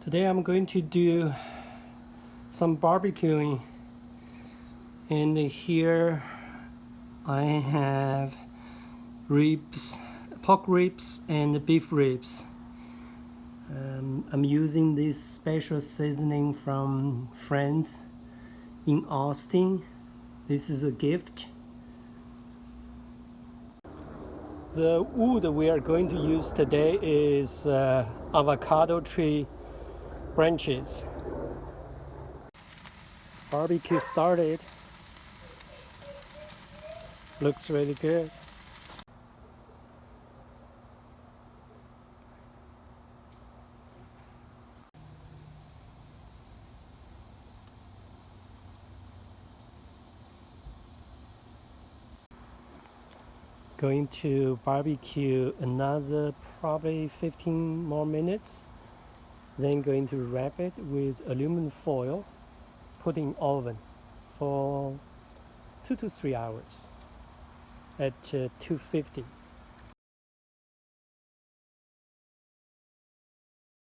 Today I'm going to do some barbecuing, and here I have ribs, pork ribs and beef ribs. I'm using this special seasoning from friends in Austin. This is a gift. The wood we are going to use today is avocado tree branches. Barbecue started. Looks really good. Going to barbecue another probably 15 more minutes. Then going to wrap it with aluminum foil, put in oven for 2 to 3 hours at 250.